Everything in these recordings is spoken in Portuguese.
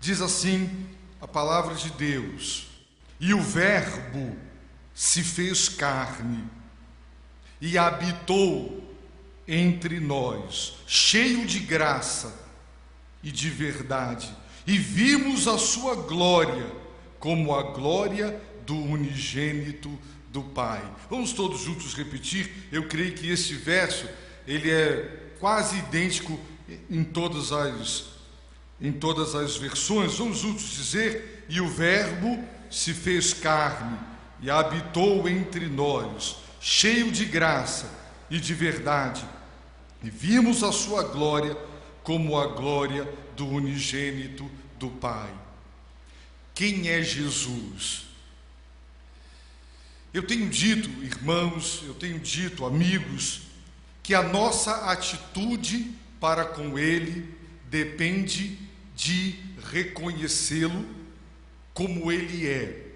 Diz assim a palavra de Deus: e o Verbo se fez carne e habitou entre nós, cheio de graça e de verdade, e vimos a sua glória como a glória do unigênito do Pai. Vamos todos juntos repetir. Eu creio que este verso ele é quase idêntico em todas as versões. Vamos juntos dizer: e o Verbo se fez carne e habitou entre nós, cheio de graça e de verdade, e vimos a sua glória como a glória do unigênito do Pai. Quem é Jesus? Eu tenho dito, irmãos, eu tenho dito, amigos, que a nossa atitude para com Ele depende de reconhecê-lo como Ele é.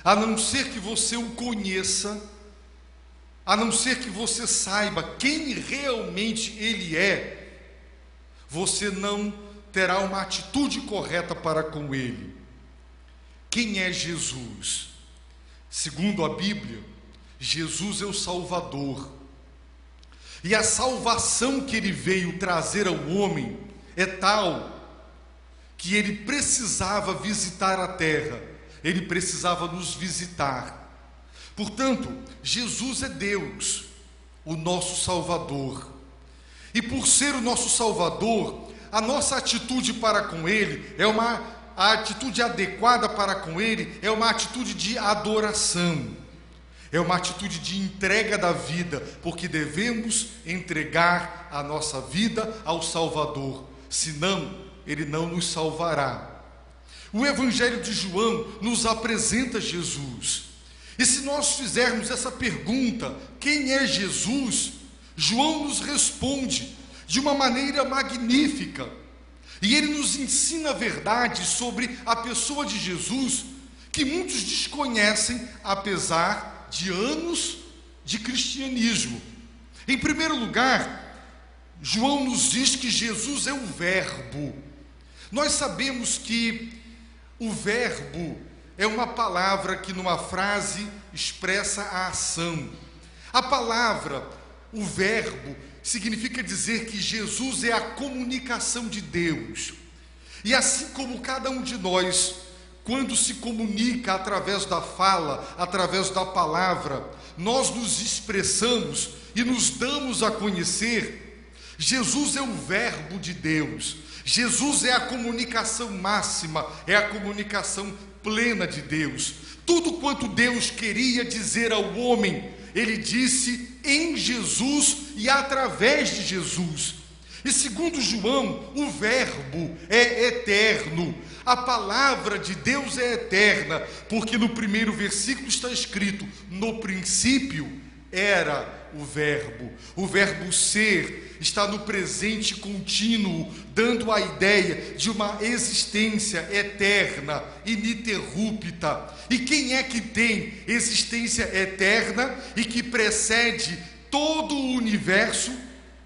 A não ser que você o conheça, a não ser que você saiba quem realmente Ele é, você não terá uma atitude correta para com Ele. Quem é Jesus? Segundo a Bíblia, Jesus é o Salvador. E a salvação que Ele veio trazer ao homem é tal que Ele precisava visitar a terra, Ele precisava nos visitar. Portanto, Jesus é Deus, o nosso Salvador. E por ser o nosso Salvador, a nossa atitude para com Ele a atitude adequada para com Ele é uma atitude de adoração, é uma atitude de entrega da vida, porque devemos entregar a nossa vida ao Salvador, senão Ele não nos salvará. O Evangelho de João nos apresenta Jesus, e se nós fizermos essa pergunta, quem é Jesus? João nos responde de uma maneira magnífica, e ele nos ensina a verdade sobre a pessoa de Jesus, que muitos desconhecem, apesar de anos de cristianismo. Em primeiro lugar, João nos diz que Jesus é o Verbo. Nós sabemos que o verbo é uma palavra que numa frase expressa a ação. A palavra, o verbo, significa dizer que Jesus é a comunicação de Deus. E assim como cada um de nós, quando se comunica através da fala, através da palavra, nós nos expressamos e nos damos a conhecer, Jesus é o Verbo de Deus. Jesus é a comunicação máxima, é a comunicação plena de Deus. Tudo quanto Deus queria dizer ao homem, Ele disse em Jesus e através de Jesus. E segundo João, o Verbo é eterno. A palavra de Deus é eterna, porque no primeiro versículo está escrito: no princípio era o Verbo. O verbo ser está no presente contínuo, dando a ideia de uma existência eterna, ininterrupta. E quem é que tem existência eterna e que precede todo o universo?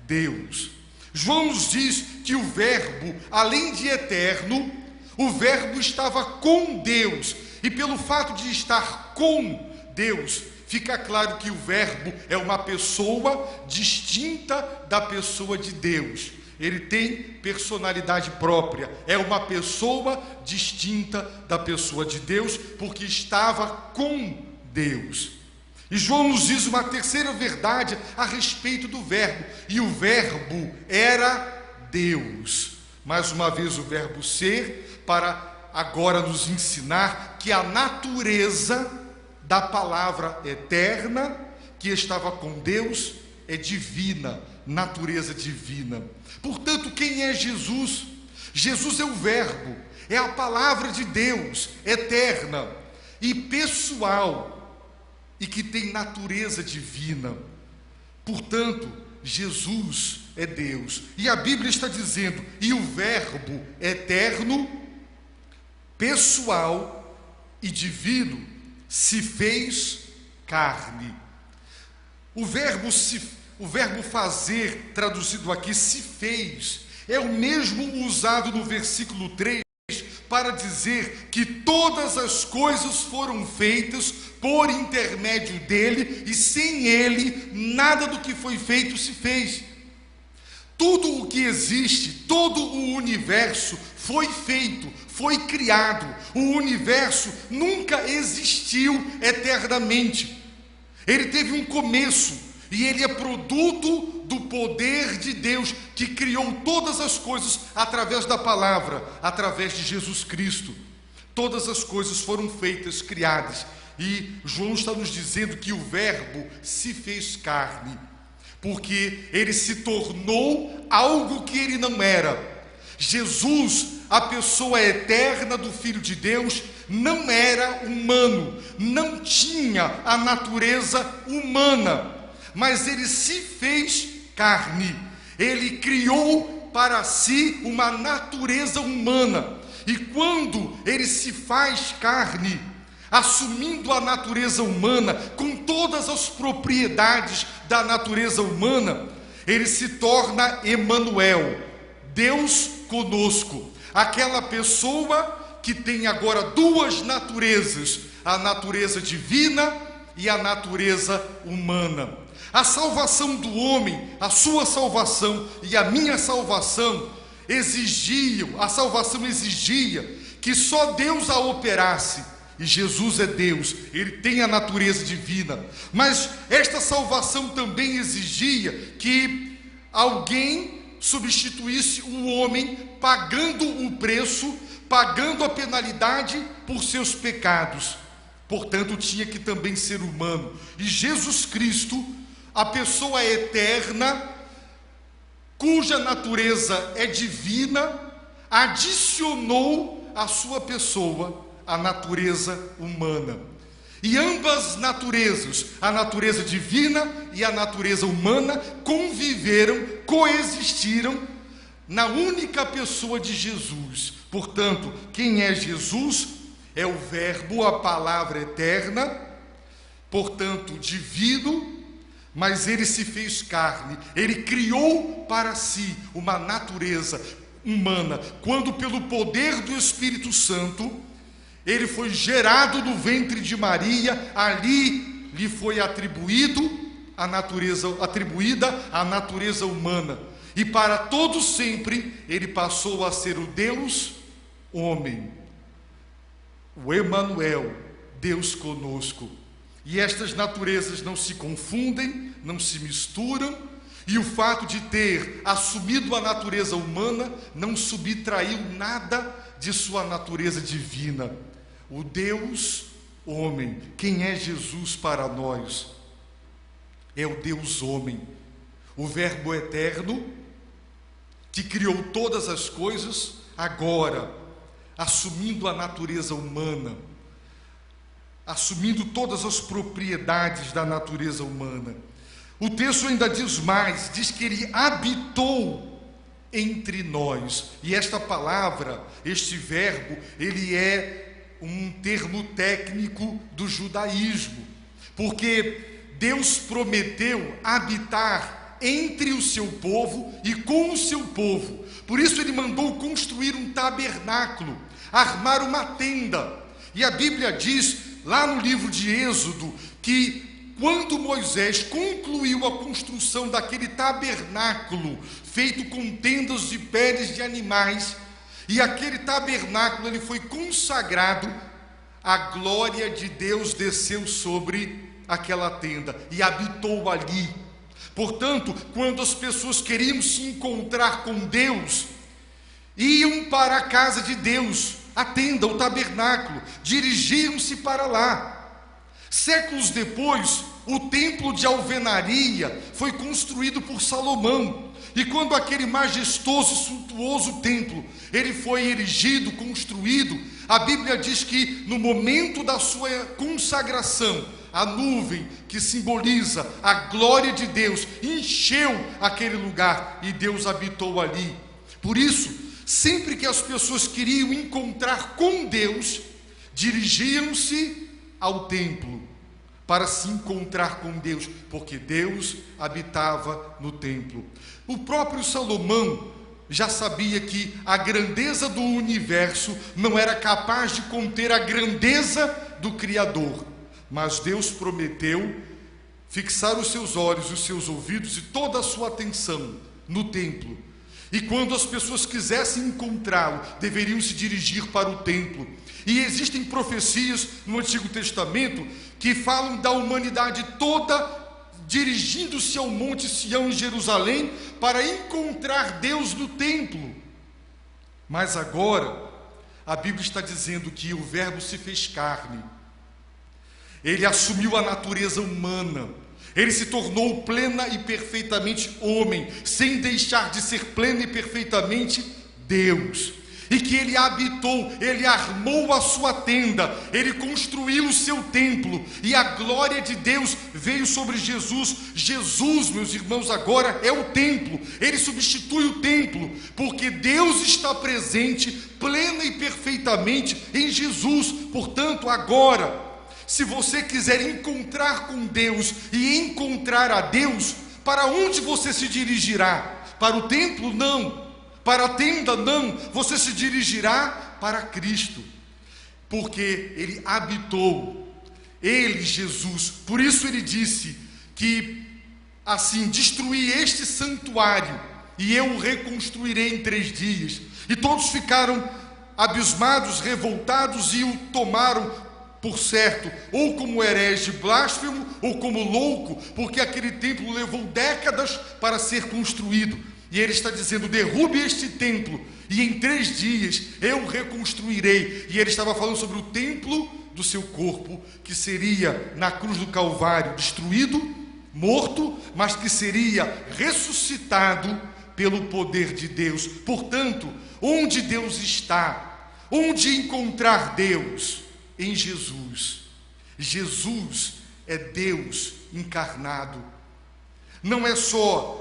Deus. João nos diz que o Verbo, além de eterno, o Verbo estava com Deus, e pelo fato de estar com Deus, fica claro que o Verbo é uma pessoa distinta da pessoa de Deus. Ele tem personalidade própria, é uma pessoa distinta da pessoa de Deus, porque estava com Deus. E João nos diz uma terceira verdade a respeito do Verbo: e o Verbo era Deus. Mais uma vez o verbo ser, para agora nos ensinar que a natureza da palavra eterna que estava com Deus é divina, natureza divina. Portanto, quem é Jesus? Jesus é o Verbo, é a palavra de Deus, eterna e pessoal, e que tem natureza divina. Portanto, Jesus é Deus. E a Bíblia está dizendo: e o Verbo eterno, pessoal e divino se fez carne. O verbo fazer, traduzido aqui, se fez, é o mesmo usado no versículo 3, para dizer que todas as coisas foram feitas por intermédio dele, e sem ele, nada do que foi feito se fez. Tudo o que existe, todo o universo foi feito, foi criado. O universo nunca existiu eternamente. Ele teve um começo, e ele é produto do poder de Deus, que criou todas as coisas através da palavra, através de Jesus Cristo. Todas as coisas foram feitas, criadas, e João está nos dizendo que o Verbo se fez carne, porque ele se tornou algo que ele não era. Jesus, a pessoa eterna do Filho de Deus, não era humano, não tinha a natureza humana, mas ele se fez carne. Ele criou para si uma natureza humana, e quando ele se faz carne, assumindo a natureza humana, com todas as propriedades da natureza humana, ele se torna Emanuel, Deus conosco, aquela pessoa que tem agora duas naturezas, a natureza divina e a natureza humana. A salvação do homem, a sua salvação e a minha salvação a salvação exigia que só Deus a operasse. E Jesus é Deus, ele tem a natureza divina, mas esta salvação também exigia que alguém substituísse o homem, pagando o preço, pagando a penalidade por seus pecados. Portanto, tinha que também ser humano. E Jesus Cristo, a pessoa eterna, cuja natureza é divina, adicionou à sua pessoa a natureza humana. E ambas naturezas, a natureza divina e a natureza humana, conviveram, coexistiram na única pessoa de Jesus. Portanto, quem é Jesus? É o Verbo, a palavra eterna, portanto divino, mas ele se fez carne, ele criou para si uma natureza humana, quando pelo poder do Espírito Santo, ele foi gerado no ventre de Maria, ali lhe foi atribuída a natureza humana, e para todo sempre ele passou a ser o Deus homem, o Emanuel, Deus conosco. E estas naturezas não se confundem, não se misturam, e o fato de ter assumido a natureza humana não subtraiu nada de sua natureza divina. O Deus homem, quem é Jesus para nós? É o Deus homem, o Verbo eterno, que criou todas as coisas, agora, assumindo a natureza humana, assumindo todas as propriedades da natureza humana. O texto ainda diz mais, diz que ele habitou entre nós, e esta palavra, este verbo, ele é um termo técnico do judaísmo, porque Deus prometeu habitar entre o seu povo e com o seu povo. Por isso ele mandou construir um tabernáculo, armar uma tenda. E a Bíblia diz, lá no livro de Êxodo, que quando Moisés concluiu a construção daquele tabernáculo, feito com tendas de peles de animais, e aquele tabernáculo ele foi consagrado, a glória de Deus desceu sobre aquela tenda e habitou ali. Portanto, quando as pessoas queriam se encontrar com Deus, iam para a casa de Deus, a tenda, o tabernáculo, dirigiam-se para lá. Séculos depois, o templo de alvenaria foi construído por Salomão. E quando aquele majestoso e suntuoso templo, ele foi erigido, construído, a Bíblia diz que no momento da sua consagração, a nuvem que simboliza a glória de Deus encheu aquele lugar e Deus habitou ali. Por isso, sempre que as pessoas queriam encontrar com Deus, dirigiam-se ao templo para se encontrar com Deus, porque Deus habitava no templo. O próprio Salomão já sabia que a grandeza do universo não era capaz de conter a grandeza do Criador, mas Deus prometeu fixar os seus olhos, os seus ouvidos e toda a sua atenção no templo. E quando as pessoas quisessem encontrá-lo, deveriam se dirigir para o templo. E existem profecias no Antigo Testamento que falam da humanidade toda dirigindo-se ao Monte Sião em Jerusalém para encontrar Deus no templo. Mas agora, a Bíblia está dizendo que o Verbo se fez carne. Ele assumiu a natureza humana. Ele se tornou plena e perfeitamente homem, sem deixar de ser pleno e perfeitamente Deus. E que ele habitou, ele armou a sua tenda, ele construiu o seu templo, e a glória de Deus veio sobre Jesus. Jesus, meus irmãos, agora é o templo. Ele substitui o templo, porque Deus está presente plena e perfeitamente em Jesus. Portanto, agora, se você quiser encontrar com Deus e encontrar a Deus, para onde você se dirigirá? Para o templo? Não. Para a tenda? Não. Você se dirigirá para Cristo, porque Ele habitou, Ele, Jesus. Por isso Ele disse que, assim, destruí este santuário e eu o reconstruirei em 3 dias. E todos ficaram abismados, revoltados, e o tomaram por certo, ou como herege blasfemo, ou como louco, porque aquele templo levou décadas para ser construído. E ele está dizendo: derrube este templo, e em 3 dias eu reconstruirei. E ele estava falando sobre o templo do seu corpo, que seria na cruz do Calvário destruído, morto, mas que seria ressuscitado pelo poder de Deus. Portanto, onde Deus está? Onde encontrar Deus? Em Jesus. Jesus é Deus encarnado. Não é só,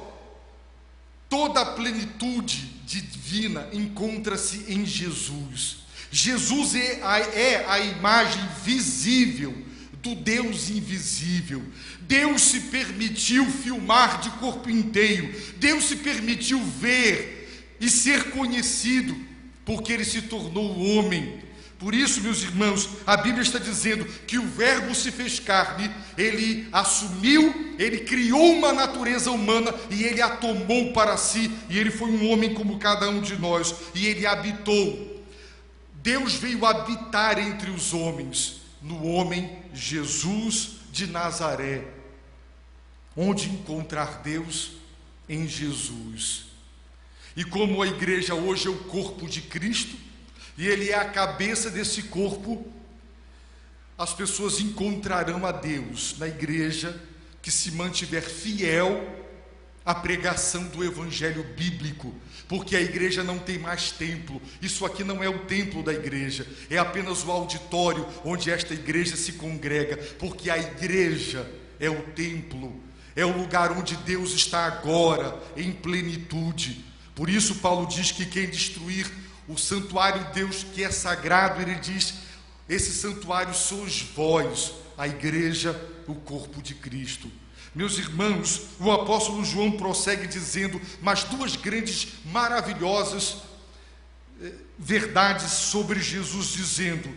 toda a plenitude divina encontra-se em Jesus. Jesus é a imagem visível do Deus invisível. Deus se permitiu filmar de corpo inteiro. Deus se permitiu ver e ser conhecido, porque Ele se tornou homem. Por isso, meus irmãos, a Bíblia está dizendo que o Verbo se fez carne, Ele assumiu, Ele criou uma natureza humana e Ele a tomou para si, e Ele foi um homem como cada um de nós, e Ele habitou. Deus veio habitar entre os homens, no homem Jesus de Nazaré. Onde encontrar Deus? Em Jesus. E como a igreja hoje é o corpo de Cristo, e Ele é a cabeça desse corpo, as pessoas encontrarão a Deus na igreja que se mantiver fiel à pregação do evangelho bíblico, porque a igreja não tem mais templo. Isso aqui não é o templo da igreja, é apenas o auditório onde esta igreja se congrega, porque a igreja é o templo, é o lugar onde Deus está agora em plenitude. Por isso Paulo diz que quem destruir o santuário de Deus que é sagrado, ele diz: esse santuário sois vós, a igreja, o corpo de Cristo. Meus irmãos, o apóstolo João prossegue dizendo mais 2 grandes, maravilhosas verdades sobre Jesus, dizendo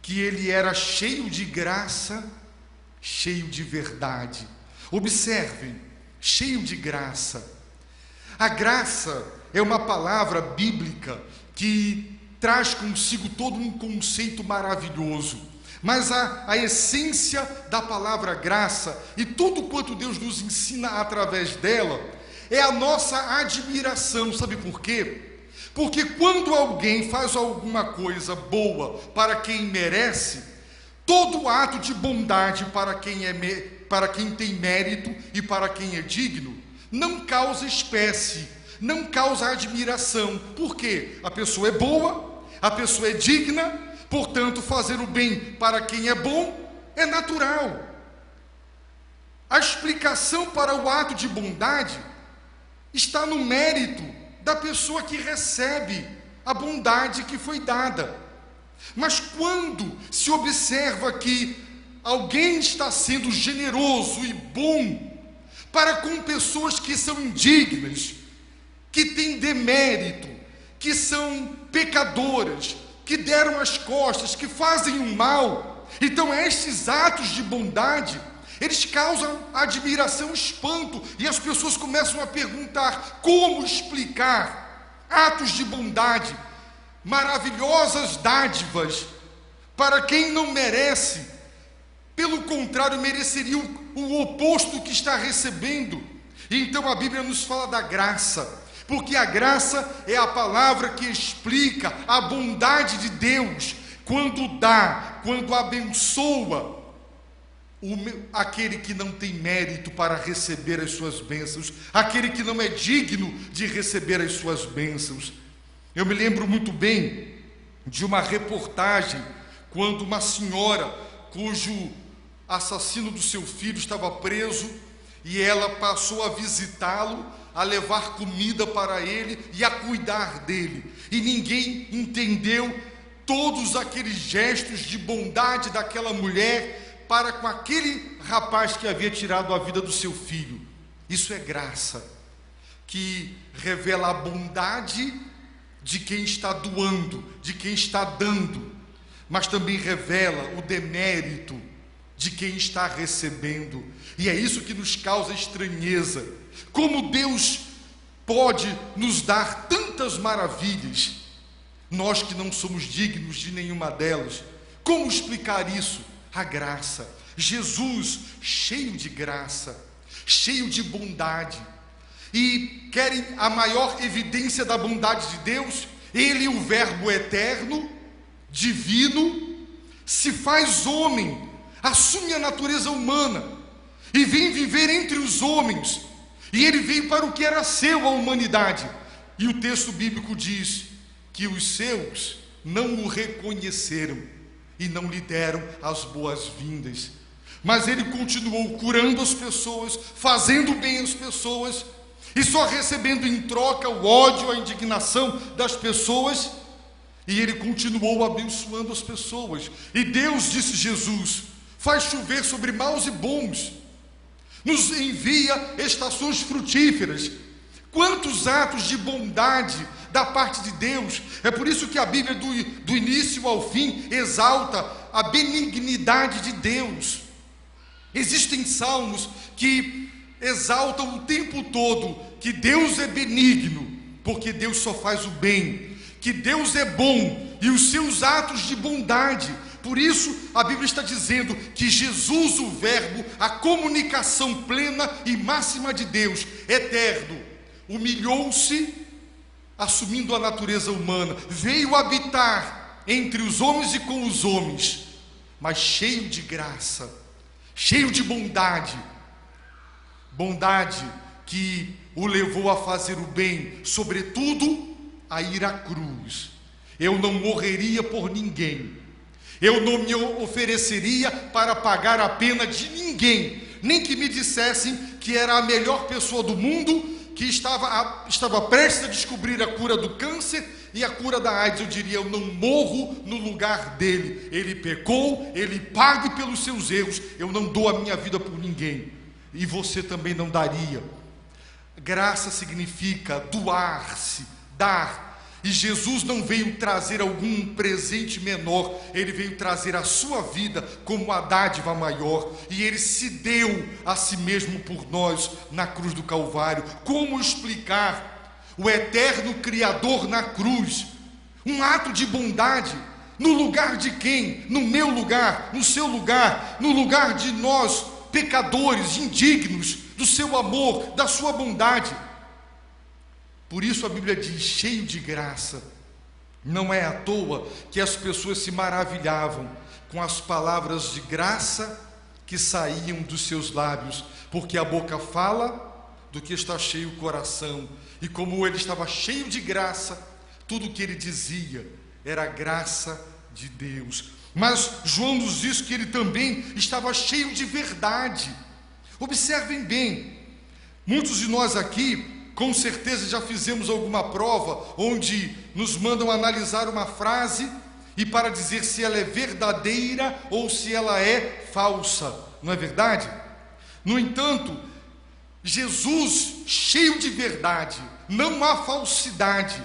que Ele era cheio de graça, cheio de verdade. Observem, cheio de graça. A graça é uma palavra bíblica que traz consigo todo um conceito maravilhoso, mas a essência da palavra graça e tudo quanto Deus nos ensina através dela é a nossa admiração. Sabe por quê? Porque quando alguém faz alguma coisa boa para quem merece, todo ato de bondade para quem tem mérito e para quem é digno não causa espécie, não causa admiração. Por quê? A pessoa é boa, a pessoa é digna, portanto fazer o bem para quem é bom é natural. A explicação para o ato de bondade está no mérito da pessoa que recebe a bondade que foi dada. Mas quando se observa que alguém está sendo generoso e bom para com pessoas que são indignas, que têm demérito, que são pecadoras, que deram as costas, que fazem o mal. Então estes atos de bondade, eles causam admiração, espanto, e as pessoas começam a perguntar: como explicar atos de bondade, maravilhosas dádivas para quem não merece? Pelo contrário, mereceria o oposto do que está recebendo. E então a Bíblia nos fala da graça, porque a graça é a palavra que explica a bondade de Deus, quando dá, quando abençoa aquele que não tem mérito para receber as suas bênçãos, aquele que não é digno de receber as suas bênçãos. Eu me lembro muito bem de uma reportagem, quando uma senhora cujo assassino do seu filho estava preso, e ela passou a visitá-lo, a levar comida para ele e a cuidar dele, e ninguém entendeu todos aqueles gestos de bondade daquela mulher para com aquele rapaz que havia tirado a vida do seu filho. Isso é graça, que revela a bondade de quem está doando, de quem está dando, mas também revela o demérito de quem está recebendo. E é isso que nos causa estranheza. Como Deus pode nos dar tantas maravilhas, nós que não somos dignos de nenhuma delas? Como explicar isso? A graça. Jesus, cheio de graça, cheio de bondade. E querem a maior evidência da bondade de Deus? Ele, o Verbo eterno, divino, se faz homem, assume a natureza humana e vem viver entre os homens. E ele veio para o que era seu, a humanidade. E o texto bíblico diz que os seus não o reconheceram e não lhe deram as boas-vindas. Mas ele continuou curando as pessoas, fazendo bem às pessoas, e só recebendo em troca o ódio, a indignação das pessoas. E ele continuou abençoando as pessoas. E Deus, disse Jesus, faz chover sobre maus e bons, nos envia estações frutíferas. Quantos atos de bondade da parte de Deus! É por isso que a Bíblia do início ao fim exalta a benignidade de Deus. Existem salmos que exaltam o tempo todo que Deus é benigno, porque Deus só faz o bem, que Deus é bom e os seus atos de bondade. Por isso a Bíblia está dizendo que Jesus, o Verbo, a comunicação plena e máxima de Deus, eterno, humilhou-se, assumindo a natureza humana, veio habitar entre os homens e com os homens, mas cheio de graça, cheio de bondade, bondade que o levou a fazer o bem, sobretudo a ir à cruz. Eu não morreria por ninguém, eu não me ofereceria para pagar a pena de ninguém, nem que me dissessem que era a melhor pessoa do mundo, que estava prestes a descobrir a cura do câncer e a cura da AIDS. Eu diria: eu não morro no lugar dele. Ele pecou, ele pague pelos seus erros. Eu não dou a minha vida por ninguém, e você também não daria. Graça significa doar-se, dar. E Jesus não veio trazer algum presente menor, ele veio trazer a sua vida como a dádiva maior, e ele se deu a si mesmo por nós na cruz do Calvário. Como explicar o eterno Criador na cruz? Um ato de bondade, no lugar de quem? No meu lugar, no seu lugar, no lugar de nós, pecadores, indignos do seu amor, da sua bondade. Por isso a Bíblia diz, cheio de graça. Não é à toa que as pessoas se maravilhavam com as palavras de graça que saíam dos seus lábios, porque a boca fala do que está cheio o coração, e como ele estava cheio de graça, tudo o que ele dizia era a graça de Deus. Mas João nos diz que ele também estava cheio de verdade. Observem bem, muitos de nós aqui com certeza já fizemos alguma prova onde nos mandam analisar uma frase e para dizer se ela é verdadeira ou se ela é falsa, não é verdade? No entanto, Jesus cheio de verdade, não há falsidade.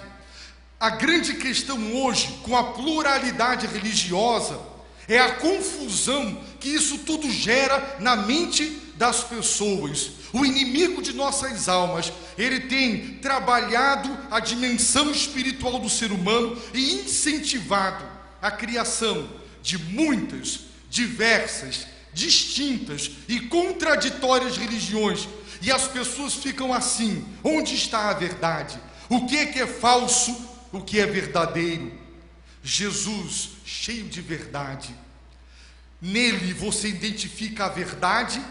A grande questão hoje, com a pluralidade religiosa, é a confusão que isso tudo gera na mente das pessoas. O inimigo de nossas almas, ele tem trabalhado a dimensão espiritual do ser humano e incentivado a criação de muitas, diversas, distintas e contraditórias religiões. E as pessoas ficam assim: onde está a verdade? O que é falso? O que é verdadeiro? Jesus, cheio de verdade, nele você identifica a verdade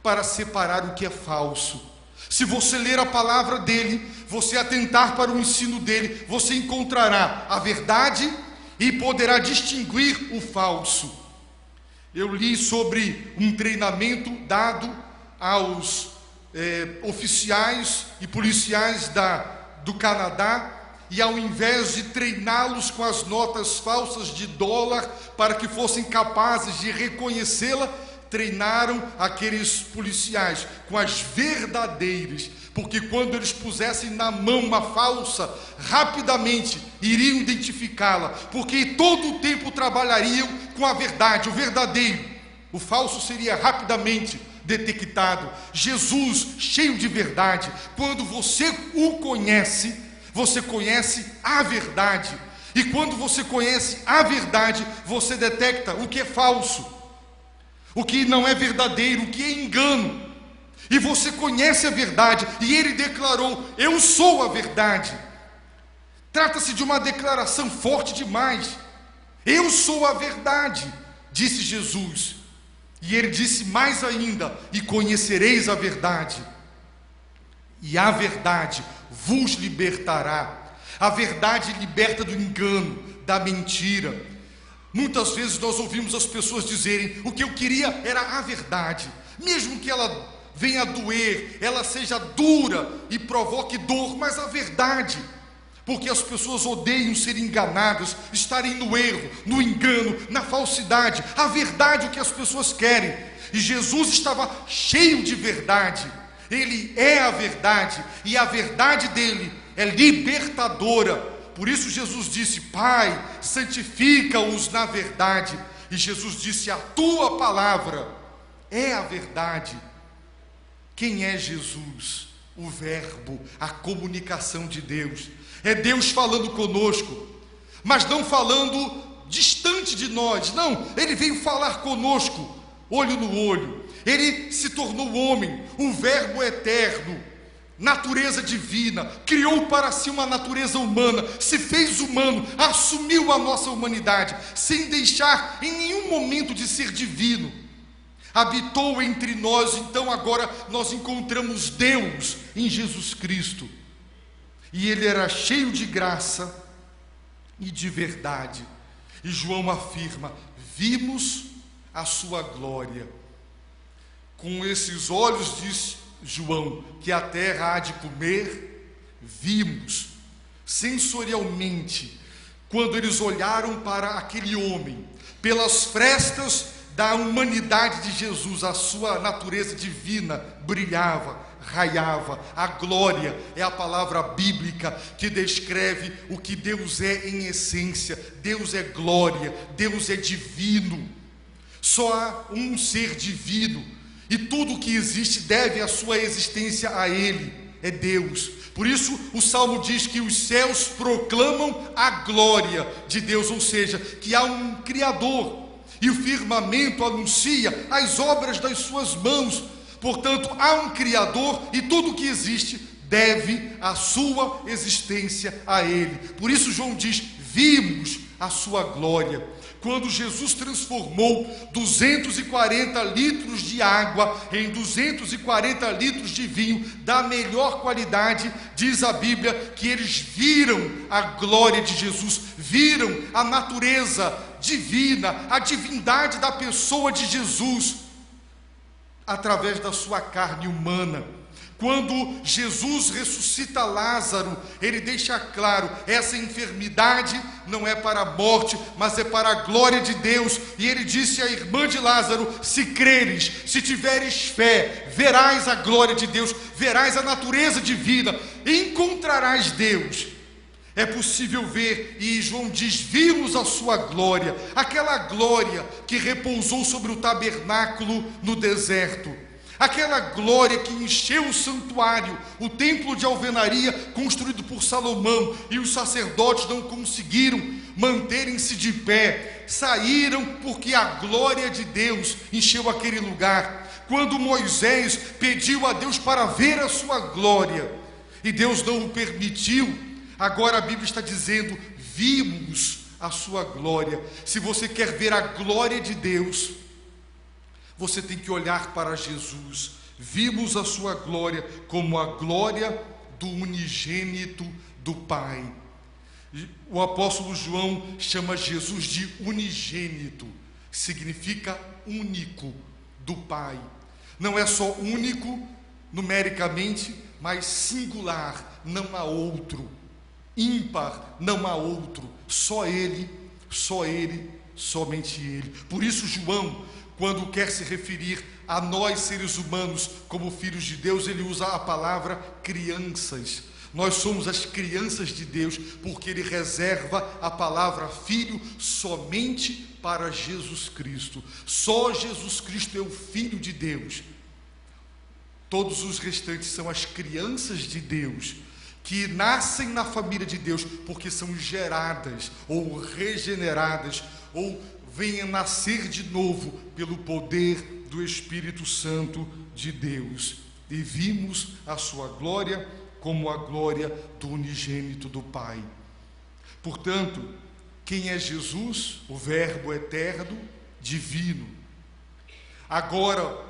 para separar o que é falso. Se você ler a palavra dele, você atentar para o ensino dele, você encontrará a verdade e poderá distinguir o falso. Eu li sobre um treinamento dado aos oficiais e policiais do Canadá, e ao invés de treiná-los com as notas falsas de dólar para que fossem capazes de reconhecê-la, treinaram aqueles policiais com as verdadeiras, porque quando eles pusessem na mão uma falsa, rapidamente iriam identificá-la, porque todo o tempo trabalhariam com a verdade, o verdadeiro. O falso seria rapidamente detectado. Jesus, cheio de verdade, quando você o conhece, você conhece a verdade. E quando você conhece a verdade, você detecta o que é falso, o que não é verdadeiro, o que é engano. E você conhece a verdade, e ele declarou: eu sou a verdade. Trata-se de uma declaração forte demais. Eu sou a verdade, disse Jesus. E ele disse mais ainda: e conhecereis a verdade, e a verdade vos libertará. A verdade liberta do engano, da mentira. Muitas vezes nós ouvimos as pessoas dizerem: o que eu queria era a verdade, mesmo que ela venha a doer, ela seja dura e provoque dor, mas a verdade, porque as pessoas odeiam ser enganadas, estarem no erro, no engano, na falsidade. A verdade é o que as pessoas querem, e Jesus estava cheio de verdade. Ele é a verdade, e a verdade dele é libertadora. Por isso Jesus disse: Pai, santifica-os na verdade. E Jesus disse: a tua palavra é a verdade. Quem é Jesus? O Verbo, a comunicação de Deus. É Deus falando conosco, mas não falando distante de nós, não. Ele veio falar conosco, olho no olho. Ele se tornou homem, o Verbo eterno, natureza divina, criou para si uma natureza humana, se fez humano, assumiu a nossa humanidade, sem deixar em nenhum momento de ser divino. Habitou entre nós. Então agora nós encontramos Deus em Jesus Cristo. E ele era cheio de graça e de verdade. E João afirma: vimos a sua glória. Com esses olhos, diz João, que a terra há de comer, vimos sensorialmente, quando eles olharam para aquele homem, pelas frestas da humanidade de Jesus, a sua natureza divina brilhava, raiava. A glória é a palavra bíblica que descreve o que Deus é em essência. Deus é glória, Deus é divino. Só há um ser divino, e tudo o que existe deve a sua existência a Ele, é Deus. Por isso o Salmo diz que os céus proclamam a glória de Deus, ou seja, que há um Criador, e o firmamento anuncia as obras das suas mãos. Portanto, há um Criador, e tudo o que existe deve a sua existência a Ele. Por isso João diz: vimos a sua glória. Quando Jesus transformou 240 litros de água em 240 litros de vinho da melhor qualidade, diz a Bíblia que eles viram a glória de Jesus, viram a natureza divina, a divindade da pessoa de Jesus, através da sua carne humana. Quando Jesus ressuscita Lázaro, ele deixa claro, essa enfermidade não é para a morte, mas é para a glória de Deus. E ele disse à irmã de Lázaro: se creres, se tiveres fé, verás a glória de Deus, verás a natureza divina, encontrarás Deus. É possível ver, e João diz: vimos a sua glória, aquela glória que repousou sobre o tabernáculo no deserto, aquela glória que encheu o santuário, o templo de alvenaria construído por Salomão, e os sacerdotes não conseguiram manterem-se de pé, saíram porque a glória de Deus encheu aquele lugar. Quando Moisés pediu a Deus para ver a sua glória, e Deus não o permitiu, agora a Bíblia está dizendo: vimos a sua glória. Se você quer ver a glória de Deus, você tem que olhar para Jesus. Vimos a sua glória como a glória do unigênito do Pai. O apóstolo João chama Jesus de unigênito, significa único do Pai. Não é só único numericamente, mas singular, não há outro. Ímpar, não há outro. Só Ele, somente Ele. Por isso João, quando quer se referir a nós seres humanos como filhos de Deus, ele usa a palavra crianças. Nós somos as crianças de Deus, porque ele reserva a palavra filho somente para Jesus Cristo. Só Jesus Cristo é o Filho de Deus. Todos os restantes são as crianças de Deus, que nascem na família de Deus, porque são geradas, ou regeneradas, ou vêm a nascer de novo pelo poder do Espírito Santo de Deus. E vimos a sua glória como a glória do unigênito do Pai. Portanto, quem é Jesus? O Verbo eterno, divino. Agora,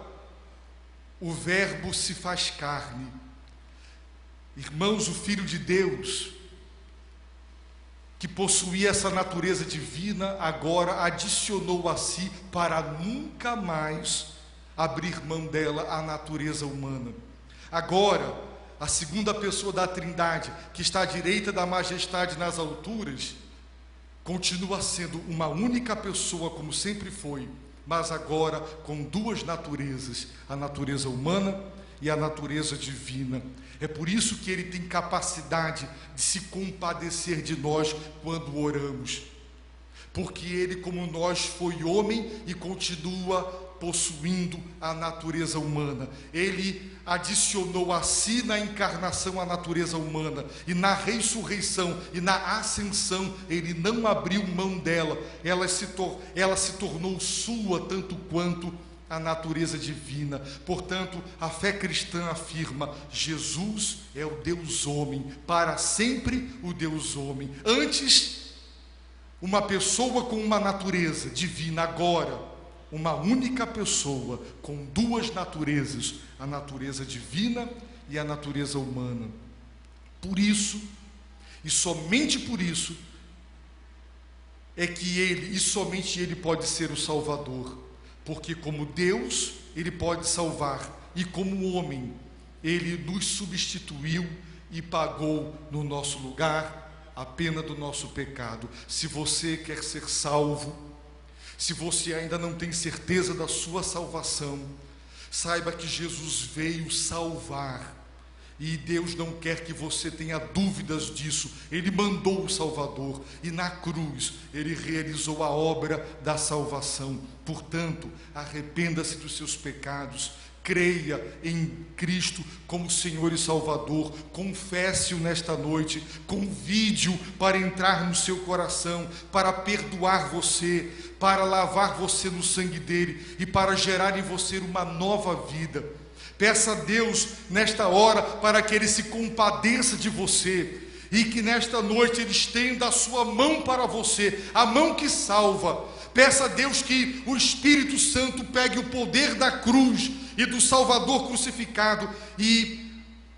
o Verbo se faz carne. Irmãos, o Filho de Deus, que possuía essa natureza divina, agora adicionou a si, para nunca mais abrir mão dela, a natureza humana. Agora, a segunda pessoa da Trindade, que está à direita da majestade nas alturas, continua sendo uma única pessoa, como sempre foi, mas agora com duas naturezas, a natureza humana e a natureza divina. É por isso que ele tem capacidade de se compadecer de nós quando oramos, porque ele, como nós, foi homem e continua possuindo a natureza humana. Ele adicionou a si na encarnação a natureza humana, e na ressurreição e na ascensão ele não abriu mão dela. Ela se tornou sua tanto quanto a natureza divina. Portanto, a fé cristã afirma: Jesus é o Deus homem, para sempre o Deus homem. Antes, uma pessoa com uma natureza divina, agora uma única pessoa com duas naturezas, a natureza divina e a natureza humana. Por isso, e somente por isso, é que ele, e somente ele, pode ser o Salvador. Porque como Deus, ele pode salvar, e como homem, ele nos substituiu e pagou no nosso lugar a pena do nosso pecado. Se você quer ser salvo, se você ainda não tem certeza da sua salvação, saiba que Jesus veio salvar, e Deus não quer que você tenha dúvidas disso. Ele mandou o Salvador, e na cruz ele realizou a obra da salvação. Portanto, arrependa-se dos seus pecados, creia em Cristo como Senhor e Salvador, confesse-o nesta noite, convide-o para entrar no seu coração, para perdoar você, para lavar você no sangue dele e para gerar em você uma nova vida. Peça a Deus nesta hora para que ele se compadeça de você, e que nesta noite ele estenda a sua mão para você, a mão que salva. Peça a Deus que o Espírito Santo pegue o poder da cruz e do Salvador crucificado e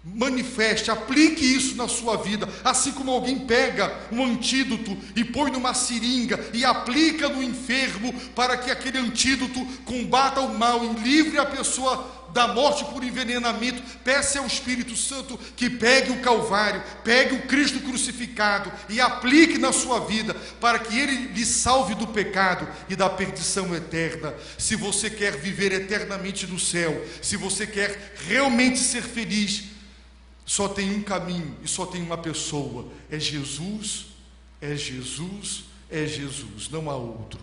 Manifeste, aplique isso na sua vida, assim como alguém pega um antídoto e põe numa seringa e aplica no enfermo para que aquele antídoto combata o mal e livre a pessoa da morte por envenenamento. Peça ao Espírito Santo que pegue o Calvário, pegue o Cristo crucificado e aplique na sua vida, para que Ele lhe salve do pecado e da perdição eterna. Se você quer viver eternamente no céu, se você quer realmente ser feliz, só tem um caminho e só tem uma pessoa: é Jesus, é Jesus, é Jesus, não há outro.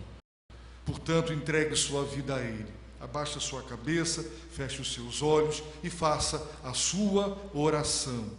Portanto, entregue sua vida a Ele. Abaixe a sua cabeça, feche os seus olhos e faça a sua oração.